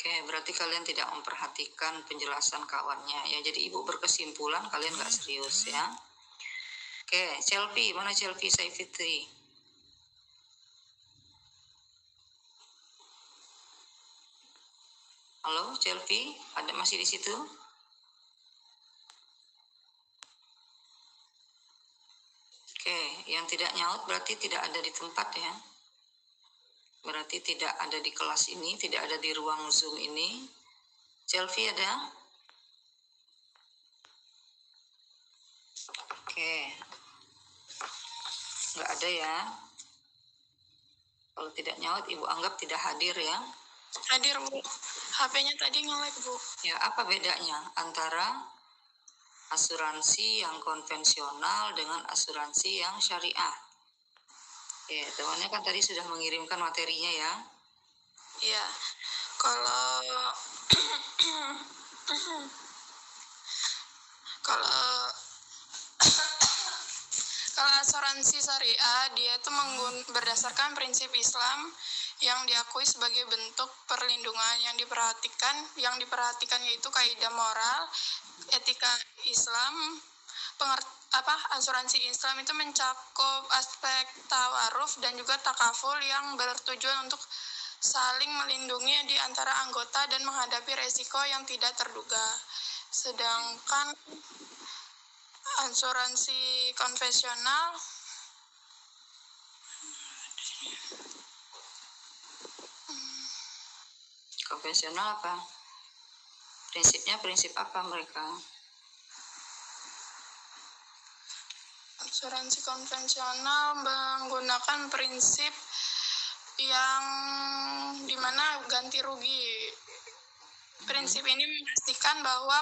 Oke, berarti kalian tidak memperhatikan penjelasan kawannya ya. Jadi ibu berkesimpulan kalian nggak serius ya. Oke, Selfie, mana Selfie Saifitri? Halo, Selfie, ada masih di situ? Oke, yang tidak nyaut berarti tidak ada di tempat ya. Berarti tidak ada di kelas ini, tidak ada di ruang Zoom ini. Selfie ada? Oke, nggak ada ya. Kalau tidak nyaut, ibu anggap tidak hadir ya. Hadir, Bu. HP-nya tadi nge-lag, Bu. Ya, apa bedanya antara asuransi yang konvensional dengan asuransi yang syariah? Ya, temannya kan tadi sudah mengirimkan materinya ya. Iya. Kalau kalau kalau asuransi syariah dia itu berdasarkan prinsip Islam yang diakui sebagai bentuk perlindungan yang diperhatikan yaitu kaidah moral, etika Islam. Asuransi Islam itu mencakup aspek tawaruf dan juga takaful yang bertujuan untuk saling melindungi di antara anggota dan menghadapi resiko yang tidak terduga. Sedangkan asuransi konvensional apa? Prinsipnya prinsip apa mereka? Asuransi konvensional menggunakan prinsip yang dimana ganti rugi. Prinsip ini memastikan bahwa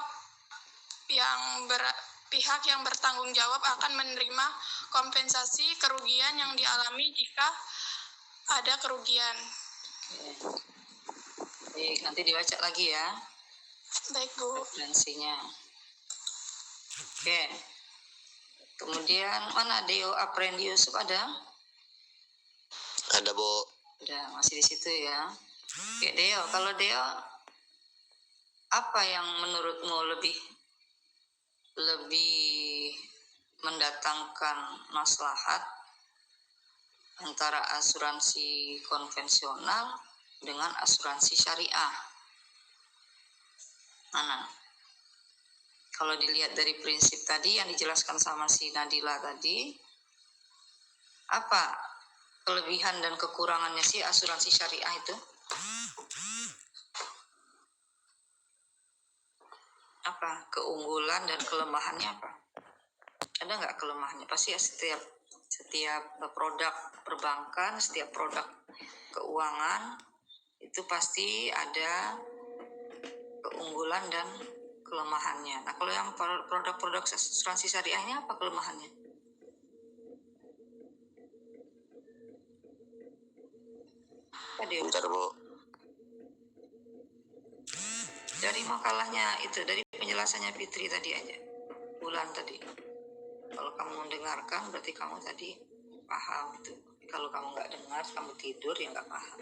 pihak yang bertanggung jawab akan menerima kompensasi kerugian yang dialami jika ada kerugian. Baik, nanti dibaca lagi ya. Baik, Bu. Referensinya. Oke. Kemudian mana Deo Aprendi Yusuf ada? Ada, Bu. Ada, masih di situ ya. Oke, Deo, kalau Deo apa yang menurutmu lebih mendatangkan maslahat antara asuransi konvensional dengan asuransi syariah? Mana? Kalau dilihat dari prinsip tadi yang dijelaskan sama si Nadila tadi, apa kelebihan dan kekurangannya sih asuransi syariah itu? Apa keunggulan dan kelemahannya apa? Ada nggak kelemahannya? Pasti ya setiap produk perbankan, setiap produk keuangan itu pasti ada keunggulan dan kelemahannya. Nah, kalau yang produk-produk asuransi syariahnya apa kelemahannya? Bentar, Bu. Dari makalahnya itu, dari penjelasannya Fitri tadi aja, bulan tadi. Kalau kamu mendengarkan berarti kamu tadi paham itu. Kalau kamu nggak dengar, kamu tidur ya nggak paham.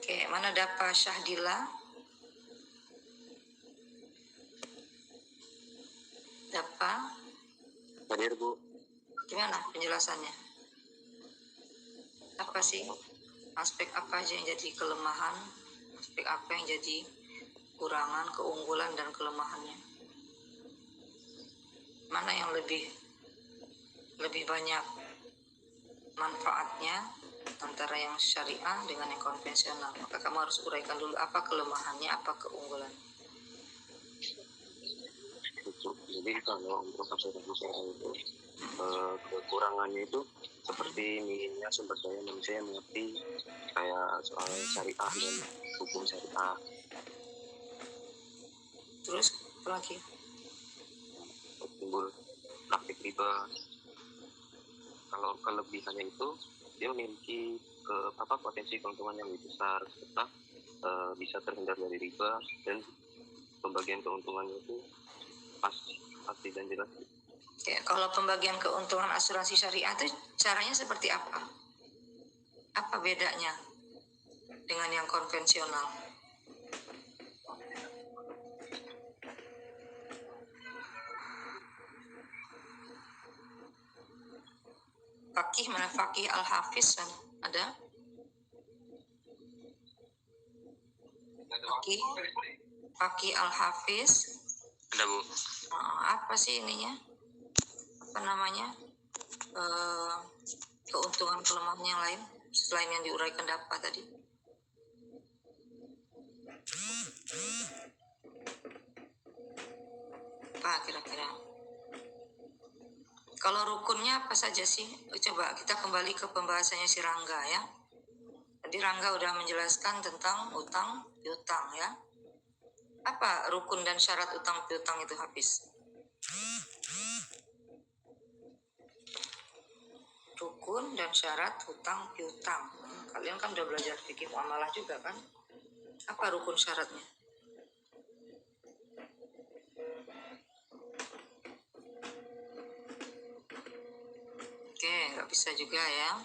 Oke, mana Dapa Syahdila? Dapa? Hadir, Bu. Gimana penjelasannya? Apa sih? Aspek apa aja yang jadi kelemahan? Aspek apa yang jadi kurangan, keunggulan, dan kelemahannya? Mana yang lebih banyak manfaatnya antara yang syariah dengan yang konvensional? Maka kamu harus uraikan dulu apa kelemahannya, apa keunggulan. Jadi kalau untuk asuransi syariah itu kekurangannya itu seperti minimnya sumber daya manusia yang mengerti kayak soal syariah dan hukum syariah. Terus apa lagi? Timbul praktik riba. Kalau kelebihannya itu dia memiliki potensi keuntungan yang lebih besar serta bisa terhindar dari riba dan pembagian keuntungannya itu pasti dan jelas. Ya, kalau pembagian keuntungan asuransi syariah itu caranya seperti apa? Apa bedanya dengan yang konvensional? Fakih mana? Fakih Al-Hafiz kan? Ada? Fakih Al-Hafiz. Ada, Bu. Apa sih ininya? Apa namanya? Keuntungan kelemahan yang lain selain yang diuraikan dapat tadi. Apa kira-kira? Kalau rukunnya apa saja sih? Coba kita kembali ke pembahasannya si Rangga ya. Tadi Rangga udah menjelaskan tentang utang piutang ya. Apa rukun dan syarat utang piutang itu, Hafiz? Rukun dan syarat hutang piutang. Kalian kan udah belajar fikih muamalah juga kan? Apa rukun syaratnya? Oke, nggak bisa juga ya.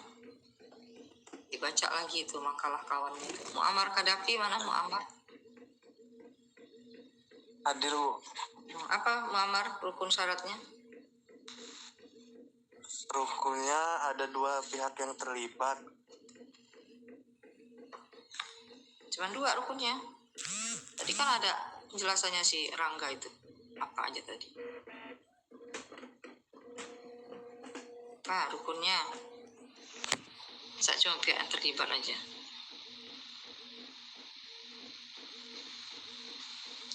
Dibaca lagi itu makalah kawannya itu. Muammar Qaddafi mana Muammar? Hadir, Bu. Apa Muammar rukun syaratnya? Rukunnya ada dua pihak yang terlibat. Cuman dua rukunnya. Tadi kan ada penjelasannya si Rangga itu. Apa aja tadi? Apa rukunnya? Saya cuma pihak yang terlibat aja.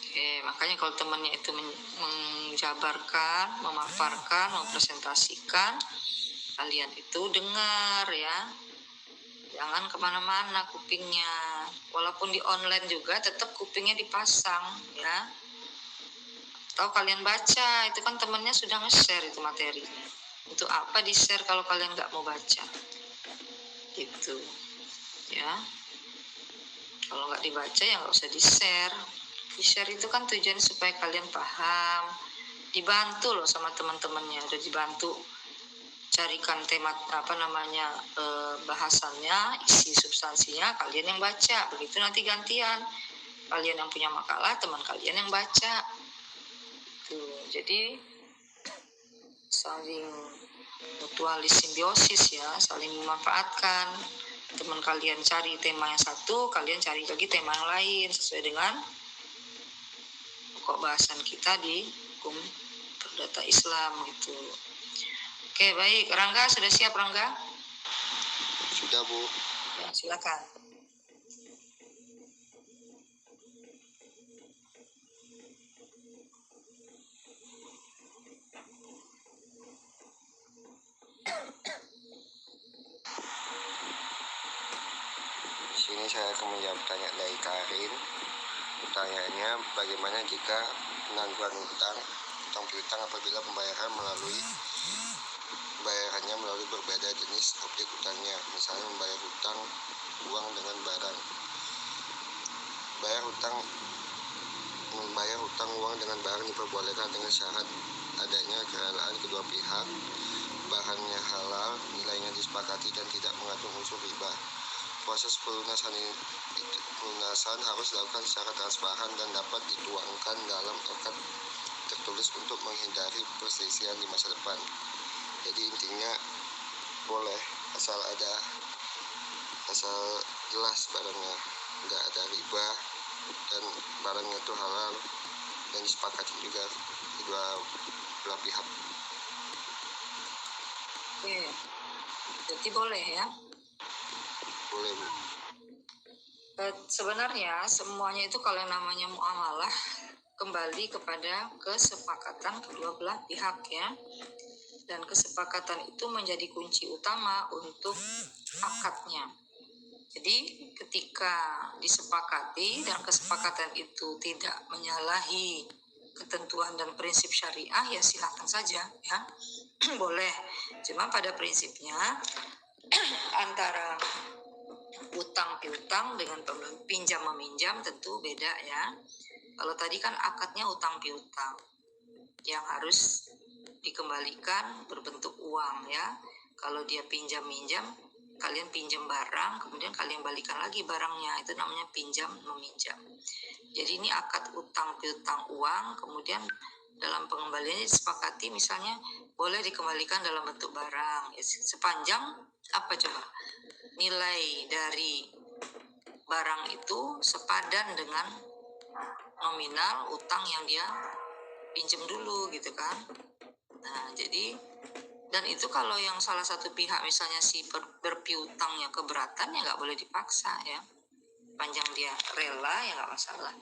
Oke, makanya kalau temannya itu menjabarkan, memaparkan, mempresentasikan, kalian itu dengar ya. Jangan kemana-mana kupingnya. Walaupun di online juga tetap kupingnya dipasang ya. Atau kalian baca, itu kan temannya sudah nge-share itu materinya. Untuk apa di-share kalau kalian nggak mau baca? Gitu ya. Kalau nggak dibaca ya nggak usah di-share. Di-share itu kan tujuannya supaya kalian paham, dibantu loh sama teman-temannya, udah dibantu carikan tema bahasannya, isi substansinya, kalian yang baca. Begitu nanti gantian, kalian yang punya makalah, teman kalian yang baca. Tuh, jadi saling mutualis simbiosis ya, saling memanfaatkan. Teman kalian cari tema yang satu, kalian cari lagi tema yang lain sesuai dengan pokok bahasan kita di hukum perdata Islam gitu. Oke, baik. Rangga sudah siap, Rangga? Sudah, Bu. Ya, silakan. Di sini saya akan menjawab pertanyaan dari Karin. Pertanyaannya, bagaimana jika penangguhan utang piutang apabila pembayarannya melalui berbeda jenis objek utangnya, misalnya membayar utang uang dengan barang. Membayar utang uang dengan barang diperbolehkan dengan syarat adanya kerelaan kedua pihak, bahannya halal, nilainya disepakati dan tidak mengandung unsur riba. Proses pelunasan harus dilakukan secara transparan dan dapat dituangkan dalam akad tertulis untuk menghindari perselisihan di masa depan. Jadi intinya boleh asal jelas barangnya, nggak ada riba dan barangnya itu halal dan disepakati juga kedua belah pihak. Oke. Jadi boleh ya? Boleh, Bu. Sebenarnya semuanya itu kalau yang namanya muamalah kembali kepada kesepakatan kedua belah pihak ya. Dan kesepakatan itu menjadi kunci utama untuk akadnya. Jadi ketika disepakati dan kesepakatan itu tidak menyalahi ketentuan dan prinsip syariah, ya silakan saja ya. Boleh. Cuma pada prinsipnya antara utang piutang dengan pinjam meminjam tentu beda ya. Kalau tadi kan akadnya utang piutang yang harus dikembalikan berbentuk uang ya. Kalau dia pinjam minjam kalian pinjam barang, kemudian kalian balikan lagi barangnya, itu namanya pinjam meminjam. Jadi ini akad utang piutang uang, kemudian dalam pengembaliannya disepakati misalnya boleh dikembalikan dalam bentuk barang, ya, sepanjang apa coba, nilai dari barang itu sepadan dengan nominal utang yang dia pinjam dulu gitu kan. Nah jadi, dan itu kalau yang salah satu pihak misalnya si berpiutangnya keberatan ya nggak boleh dipaksa ya, panjang dia rela ya nggak masalah.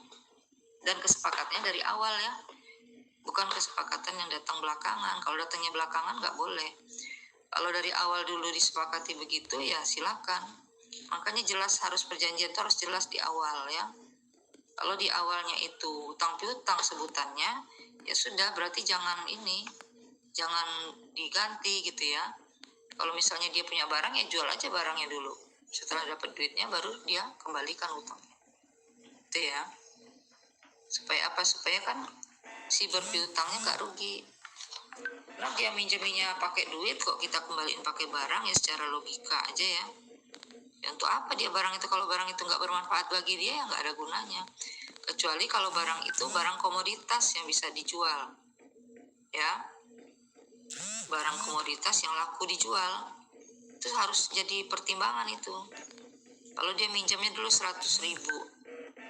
Dan kesepakatannya dari awal ya, bukan kesepakatan yang datang belakangan. Kalau datangnya belakangan nggak boleh. Kalau dari awal dulu disepakati begitu ya silakan. Makanya jelas, harus perjanjian itu harus jelas di awal ya. Kalau di awalnya itu utang piutang sebutannya, ya sudah, berarti jangan diganti gitu ya. Kalau misalnya dia punya barang ya jual aja barangnya dulu. Setelah dapat duitnya baru dia kembalikan utangnya. Itu ya. Supaya apa? Supaya kan si berpiutangnya nggak rugi. Nah dia minjeminya pakai duit kok kita kembaliin pakai barang, ya secara logika aja ya. Ya untuk apa dia barang itu kalau barang itu nggak bermanfaat bagi dia, ya nggak ada gunanya. Kecuali kalau barang itu barang komoditas yang bisa dijual, ya, barang komoditas yang laku dijual, itu harus jadi pertimbangan itu. Kalau dia minjamnya dulu 100.000,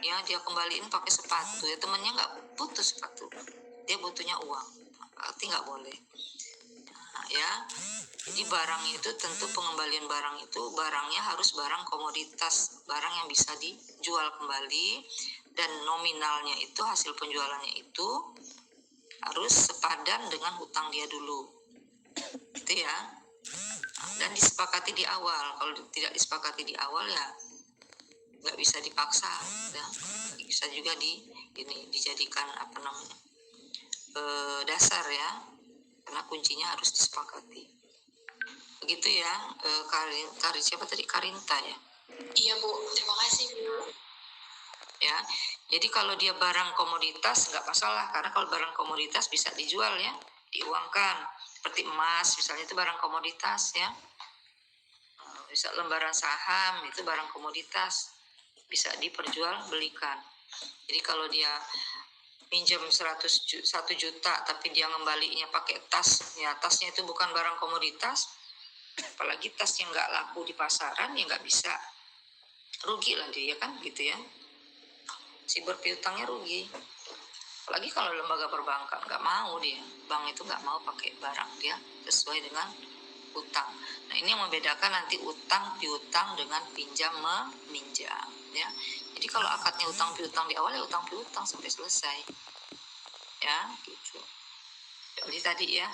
ya dia kembaliin pakai sepatu, ya temennya nggak butuh sepatu, dia butuhnya uang, berarti nggak boleh. Nah, ya, jadi barang itu tentu pengembalian barang itu barangnya harus barang komoditas, barang yang bisa dijual kembali, dan nominalnya itu hasil penjualannya itu harus sepadan dengan hutang dia dulu, itu ya. Dan disepakati di awal. Kalau tidak disepakati di awal ya nggak bisa dipaksa, ya. Bisa juga dijadikan apa namanya, dasar ya, karena kuncinya harus disepakati. Begitu ya. Karin siapa tadi, Karinta ya. Iya Bu, terima kasih Bu. Ya, jadi kalau dia barang komoditas nggak masalah, karena kalau barang komoditas bisa dijual ya, diuangkan. Seperti emas misalnya, itu barang komoditas ya. Bisa lembaran saham, itu barang komoditas, bisa diperjualbelikan. Jadi kalau dia pinjam 1 juta tapi dia ngembalinya pakai tas, ya tasnya itu bukan barang komoditas, apalagi tas yang nggak laku di pasaran, ya nggak bisa, rugi lah dia kan gitu ya. Si berpiutangnya rugi. Apalagi kalau lembaga perbankan nggak mau, dia bank itu nggak mau pakai barang dia sesuai dengan utang. Nah ini yang membedakan nanti utang piutang dengan pinjam meminjam ya. Jadi kalau akadnya utang piutang di awal ya utang piutang sampai selesai ya gitu. Jadi tadi ya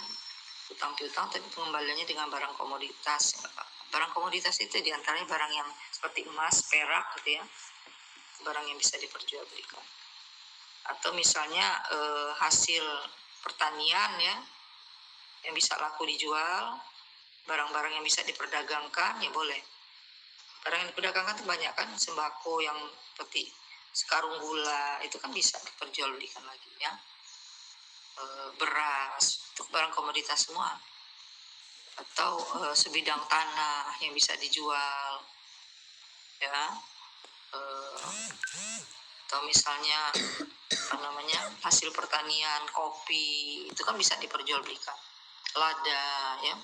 utang piutang tapi pengembaliannya dengan barang komoditas. Barang komoditas itu diantaranya barang yang seperti emas, perak gitu ya, barang yang bisa diperjualbelikan. Atau misalnya hasil pertanian ya, yang bisa laku dijual, barang-barang yang bisa diperdagangkan ya boleh. Barang yang diperdagangkan itu banyak kan, sembako yang seperti sekarung gula itu kan bisa diperjualbelikan lagi ya. Beras, itu barang komoditas semua. Atau sebidang tanah yang bisa dijual ya. Atau misalnya apa namanya, hasil pertanian kopi itu kan bisa diperjualbelikan. Lada ya,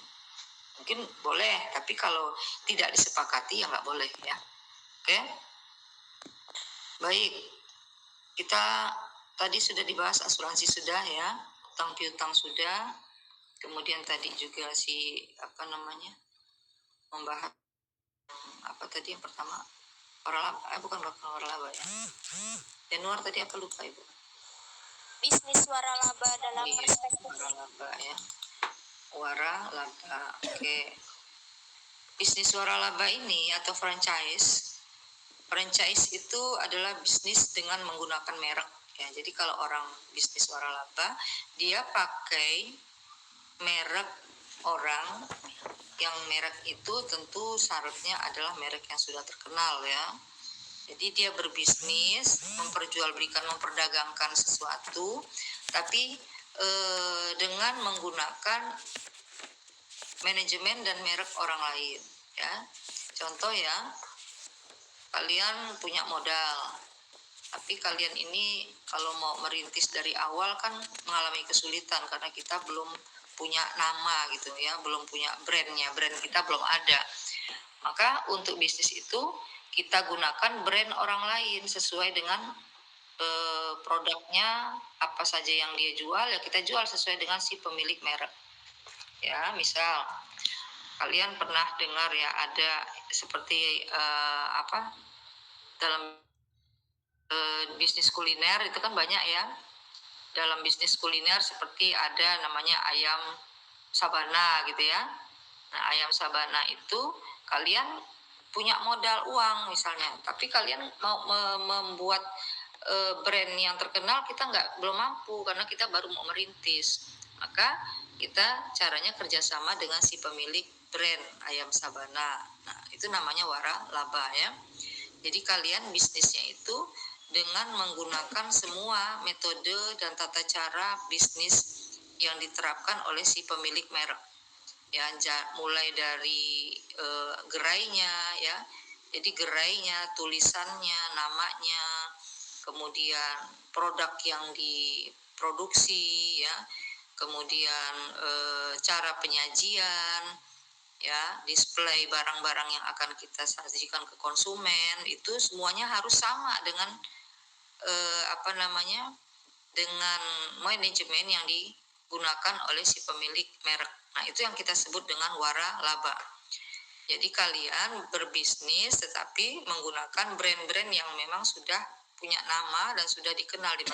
mungkin boleh, tapi kalau tidak disepakati ya nggak boleh ya. Oke, baik, kita tadi sudah dibahas asuransi sudah ya, utang piutang sudah, kemudian tadi juga si apa namanya, membahas apa tadi yang pertama, waralaba, bukan waralaba ya, Januar tadi apa, lupa ibu. Bisnis waralaba dalam perspektif waralaba ya, waralaba. Oke. Bisnis waralaba ini atau franchise itu adalah bisnis dengan menggunakan merek ya. Jadi kalau orang bisnis waralaba, dia pakai merek orang, yang merek itu tentu syaratnya adalah merek yang sudah terkenal ya. Jadi dia berbisnis, memperjualbelikan, memperdagangkan sesuatu, tapi dengan menggunakan manajemen dan merek orang lain ya. Contoh ya, kalian punya modal, tapi kalian ini kalau mau merintis dari awal kan mengalami kesulitan karena kita belum punya nama gitu ya, belum punya brandnya, brand kita belum ada. Maka untuk bisnis itu kita gunakan brand orang lain sesuai dengan produknya apa saja yang dia jual, ya kita jual sesuai dengan si pemilik merek. Ya, misal kalian pernah dengar ya ada seperti dalam bisnis kuliner itu kan banyak ya. Dalam bisnis kuliner seperti ada namanya ayam sabana gitu ya. Nah, ayam sabana itu kalian punya modal uang misalnya, tapi kalian mau membuat brand yang terkenal, kita belum mampu karena kita baru mau merintis. Maka kita caranya kerjasama dengan si pemilik brand ayam sabana. Nah, itu namanya waralaba ya. Jadi kalian bisnisnya itu dengan menggunakan semua metode dan tata cara bisnis yang diterapkan oleh si pemilik merek. Ya, mulai dari gerainya ya. Jadi gerainya, tulisannya, namanya, kemudian produk yang diproduksi ya, kemudian cara penyajian ya, display barang-barang yang akan kita sajikan ke konsumen, itu semuanya harus sama dengan dengan manajemen yang digunakan oleh si pemilik merek. Nah, itu yang kita sebut dengan waralaba. Jadi kalian berbisnis tetapi menggunakan brand-brand yang memang sudah punya nama dan sudah dikenal di